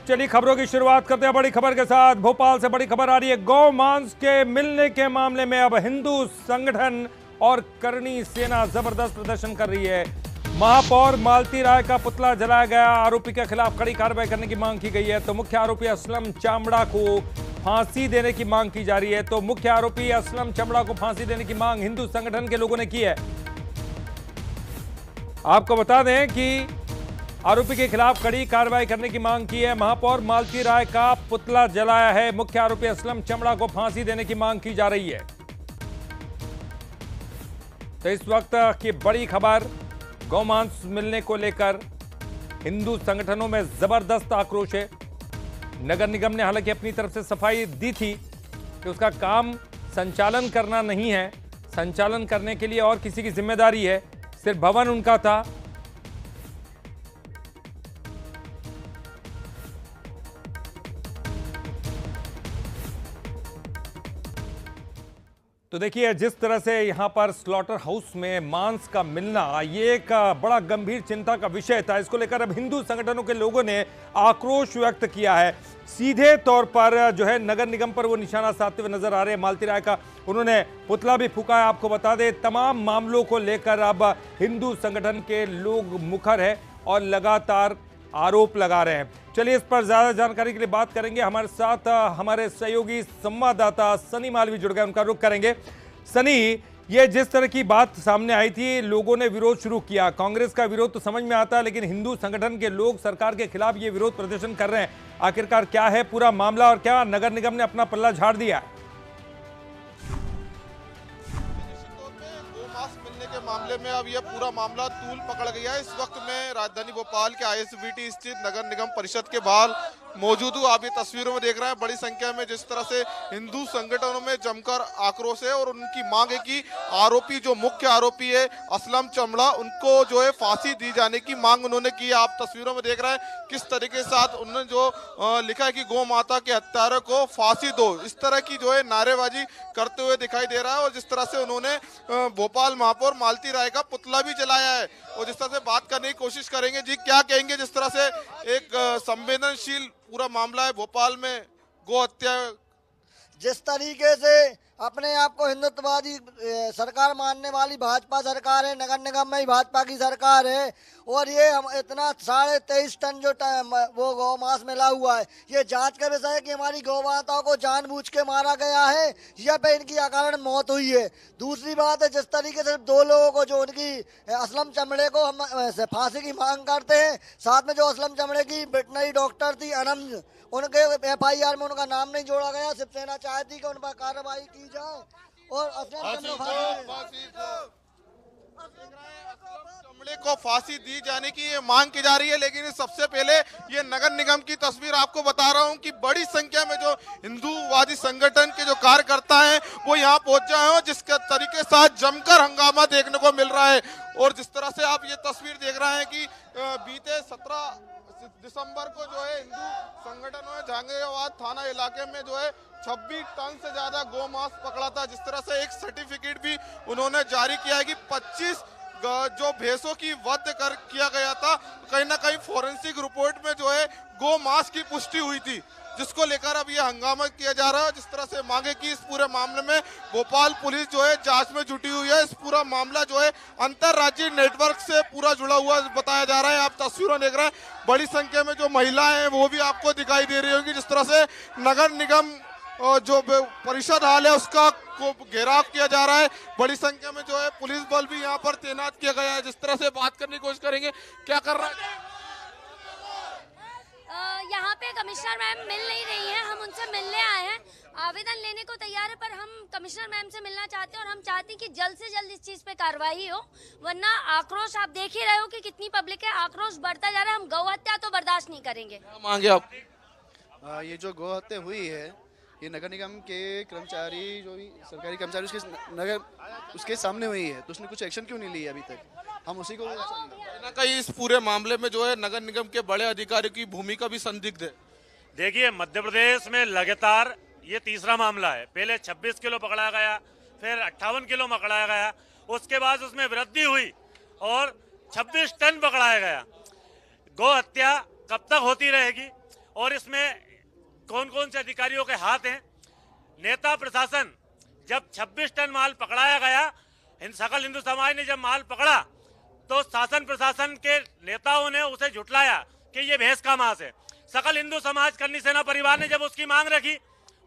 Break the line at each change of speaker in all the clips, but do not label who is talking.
चलिए खबरों की शुरुआत करते हैं बड़ी खबर के साथ। भोपाल से बड़ी खबर आ रही है। गौ मांस के मिलने के मामले में अब हिंदू संगठन और करणी सेना जबरदस्त प्रदर्शन कर रही है। महापौर मालती राय का पुतला जलाया गया। आरोपी के खिलाफ कड़ी कार्रवाई करने की मांग की गई है। तो मुख्य आरोपी असलम चामड़ा को फांसी देने की मांग की जा रही है। तो मुख्य आरोपी असलम चामड़ा को फांसी देने की मांग हिंदू संगठन के लोगों ने की है। आपको बता दें कि आरोपी के खिलाफ कड़ी कार्रवाई करने की मांग की है। महापौर मालती राय का पुतला जलाया है। मुख्य आरोपी असलम चमड़ा को फांसी देने की मांग की जा रही है। तो इस वक्त की बड़ी खबर, गौमांस मिलने को लेकर हिंदू संगठनों में जबरदस्त आक्रोश है। नगर निगम ने हालांकि अपनी तरफ से सफाई दी थी कि उसका काम संचालन करना नहीं है, संचालन करने के लिए और किसी की जिम्मेदारी है, सिर्फ भवन उनका था। तो देखिए जिस तरह से यहां पर स्लॉटर हाउस में मांस का मिलना, ये एक बड़ा गंभीर चिंता का विषय था। इसको लेकर अब हिंदू संगठनों के लोगों ने आक्रोश व्यक्त किया है। सीधे तौर पर जो है नगर निगम पर वो निशाना साधते हुए नजर आ रहे हैं। मालती राय का उन्होंने पुतला भी फूका है। आपको बता दें तमाम मामलों को लेकर अब हिंदू संगठन के लोग मुखर है और लगातार आरोप लगा रहे हैं। चलिए इस पर ज्यादा जानकारी के लिए बात करेंगे। हमारे साथ हमारे सहयोगी संवाददाता सनी मालवी जुड़ गए, उनका रुख करेंगे। सनी, ये जिस तरह की बात सामने आई थी, लोगों ने विरोध शुरू किया। कांग्रेस का विरोध तो समझ में आता है, लेकिन हिंदू संगठन के लोग सरकार के खिलाफ ये विरोध प्रदर्शन कर रहे हैं। आखिरकार क्या है पूरा मामला और क्या नगर निगम ने अपना पल्ला झाड़ दिया?
के मामले में अब यह पूरा मामला तूल पकड़ गया है। इस वक्त में राजधानी भोपाल के आईएसबीटी स्थित नगर निगम परिषद के बाहर मौजूद हूँ। आप ये तस्वीरों में देख रहे हैं बड़ी संख्या में जिस तरह से हिंदू संगठनों में जमकर आक्रोश है और उनकी मांग है कि आरोपी, जो मुख्य आरोपी है असलम चमड़ा, उनको जो है फांसी दी जाने की मांग उन्होंने की है। आप तस्वीरों में देख रहे हैं किस तरीके के साथ उन्होंने जो लिखा है कि गौ माता के हत्यारों को फांसी दो, इस तरह की जो है नारेबाजी करते हुए दिखाई दे रहा है। और जिस तरह से उन्होंने भोपाल महापौर मालती राय का पुतला भी जलाया है और जिस तरह से बात करने की कोशिश करेंगे। जी क्या कहेंगे, जिस तरह से एक संवेदनशील पूरा मामला है भोपाल में गौ हत्या,
जिस तरीके से अपने आप को हिंदुत्ववादी सरकार मानने वाली भाजपा सरकार है, नगर निगम में ही भाजपा की सरकार है और ये हम इतना 23.5 टन जो वो गौ मांस मिला हुआ है, ये जांच का विषय है कि हमारी गौ माताओं को जानबूझ के मारा गया है या पे इनकी अकारण मौत हुई है। दूसरी बात है जिस तरीके से 2 लोगों को जो उनकी असलम चमड़े को हम फांसी की मांग करते हैं, साथ में जो असलम चमड़े की वेटनरी डॉक्टर थी अनम, उनके FIR में उनका नाम नहीं जोड़ा गया। शिवसेना चाहती कि उन पर कार्रवाई की जाए और
चमड़े को फांसी दी जाने की ये मांग की जा रही है। लेकिन सबसे पहले ये नगर निगम की तस्वीर आपको बता रहा हूं कि बड़ी संख्या में जो हिंदूवादी संगठन के जो कार्यकर्ता हैं वो यहाँ पहुंच जाए हैं, जिसके तरीके से साथ जमकर हंगामा देखने को मिल रहा है। और जिस तरह से आप ये तस्वीर देख रहे हैं कि बीते 17 दिसंबर को जो है हिंदू संगठनों ने जहांगीराबाद थाना इलाके में जो है 26 टन से ज्यादा गौ मांस पकड़ा था। जिस तरह से एक सर्टिफिकेट भी उन्होंने जारी किया है कि 25 जो भैंसों की वध कर किया गया था, कहीं ना कहीं फोरेंसिक रिपोर्ट में जो है गौ मांस की पुष्टि हुई थी, जिसको लेकर अब ये हंगामा किया जा रहा है। जिस तरह से मांगे कि इस पूरे मामले में भोपाल पुलिस जो है जांच में जुटी हुई है। इस पूरा मामला जो है अंतरराज्यीय नेटवर्क से पूरा जुड़ा हुआ बताया जा रहा है। आप तस्वीरों देख रहे हैं बड़ी संख्या में जो महिलाएं हैं वो भी आपको दिखाई दे रही होंगी। जिस तरह से नगर निगम जो परिषद हाल है उसका को घेराव किया जा रहा है। बड़ी संख्या में जो है पुलिस बल भी यहाँ पर तैनात किया गया है। जिस तरह से बात करने की कोशिश करेंगे, क्या कर रहा है
यहाँ पे कमिश्नर मैम मिल नहीं रही हैं, हम उनसे मिलने आए हैं। आवेदन लेने को तैयार है पर हम कमिश्नर मैम से मिलना चाहते हैं और हम चाहते हैं कि जल्द से जल्द इस चीज पे कार्रवाई हो, वरना आक्रोश आप देख ही रहे हो कि कितनी पब्लिक है, आक्रोश बढ़ता जा रहा है। हम गौ हत्या तो बर्दाश्त नहीं करेंगे।
मांगे आप?
ये जो गौ हत्या हुई है ये नगर निगम के कर्मचारी, जो भी सरकारी कर्मचारी उसके सामने हुई है, तो उसने कुछ एक्शन क्यों नहीं लिया अभी तक? हम उसी को
ना कहीं इस पूरे मामले में जो है नगर निगम के बड़े अधिकारी की भूमिका भी संदिग्ध है।
देखिए मध्य प्रदेश में लगातार ये तीसरा मामला है। पहले 26 किलो पकड़ा गया, फिर 58 किलो पकड़ाया गया, उसके बाद उसमें वृद्धि हुई और 26 टन पकड़ाया गया। गौ हत्या कब तक होती रहेगी? और इसमें कौन कौन से अधिकारियों के हाथ हैं। नेता प्रशासन, जब 26 टन माल पकड़ाया गया, सकल हिंदू समाज ने जब माल पकड़ा तो शासन प्रशासन के नेताओं ने उसे झुटलाया कि ये भैंस का मांस है। सकल हिंदू समाज करनी सेना परिवार ने जब उसकी मांग रखी,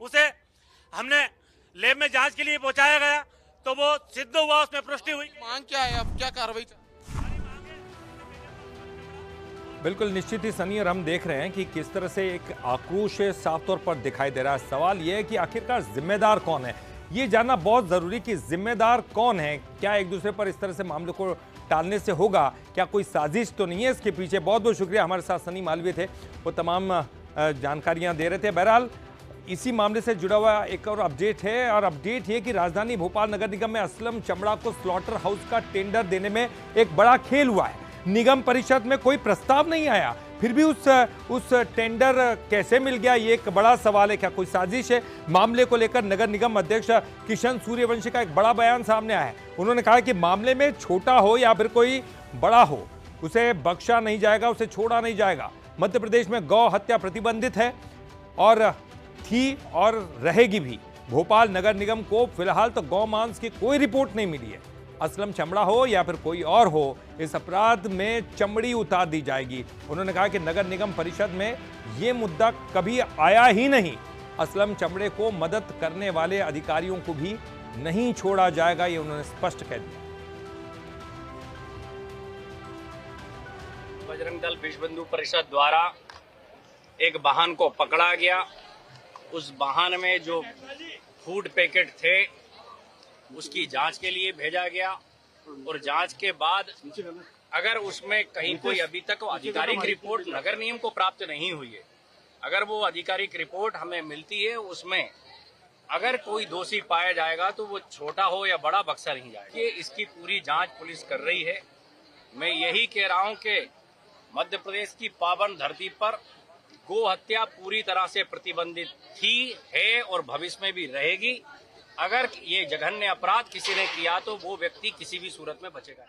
उसे हमने लैब में जांच के लिए पहुंचाया गया तो वो सिद्ध हुआ, उसमें पुष्टि हुई।
मांग क्या है, अब क्या कार्रवाई?
बिल्कुल निश्चित ही सनी, और हम देख रहे हैं कि किस तरह से एक आक्रोश साफ तौर पर दिखाई दे रहा है। सवाल यह है कि आखिरकार जिम्मेदार कौन है, ये जानना बहुत जरूरी कि जिम्मेदार कौन है। क्या एक दूसरे पर इस तरह से मामले को टालने से होगा, क्या कोई साजिश तो नहीं है इसके पीछे? बहुत बहुत शुक्रिया, हमारे साथ सनी मालवीय थे, वो तमाम जानकारियां दे रहे थे। बहरहाल इसी मामले से जुड़ा हुआ एक और अपडेट है, और अपडेट ये कि राजधानी भोपाल नगर निगम में असलम चमड़ा को स्लॉटर हाउस का टेंडर देने में एक बड़ा खेल हुआ है। निगम परिषद में कोई प्रस्ताव नहीं आया, फिर भी उस टेंडर कैसे मिल गया, ये एक बड़ा सवाल है। क्या कोई साजिश है? मामले को लेकर नगर निगम अध्यक्ष किशन सूर्यवंशी का एक बड़ा बयान सामने आया है। उन्होंने कहा कि मामले में छोटा हो या फिर कोई बड़ा हो, उसे बख्शा नहीं जाएगा, उसे छोड़ा नहीं जाएगा। मध्य प्रदेश में गौ हत्या प्रतिबंधित है और थी और रहेगी भी। भोपाल नगर निगम को फिलहाल तो गौ मांस की कोई रिपोर्ट नहीं मिली है। असलम चमड़ा हो या फिर कोई और हो, इस अपराध में चमड़ी उतार दी जाएगी। उन्होंने कहा कि नगर निगम परिषद में यह मुद्दा कभी आया ही नहीं। असलम चमड़े को मदद करने वाले अधिकारियों को भी नहीं छोड़ा जाएगा, ये उन्होंने स्पष्ट कह दिया।
बजरंग दल विश्व हिंदू परिषद द्वारा एक वाहन को पकड़ा गया। उस वाहन में जो फूड पैकेट थे उसकी जांच के लिए भेजा गया, और जांच के बाद अगर उसमें कहीं कोई अभी तक आधिकारिक रिपोर्ट नगर निगम को प्राप्त नहीं हुई है, अगर वो आधिकारिक रिपोर्ट हमें मिलती है, उसमें अगर कोई दोषी पाया जाएगा तो वो छोटा हो या बड़ा बख्शा नहीं जाएगा। ये इसकी पूरी जांच पुलिस कर रही है। मैं यही कह रहा हूं कि मध्य प्रदेश की पावन धरती पर गो हत्या पूरी तरह से प्रतिबंधित थी, है और भविष्य में भी रहेगी। अगर ये जघन्य अपराध किसी ने किया तो वो व्यक्ति किसी भी सूरत में बचेगा।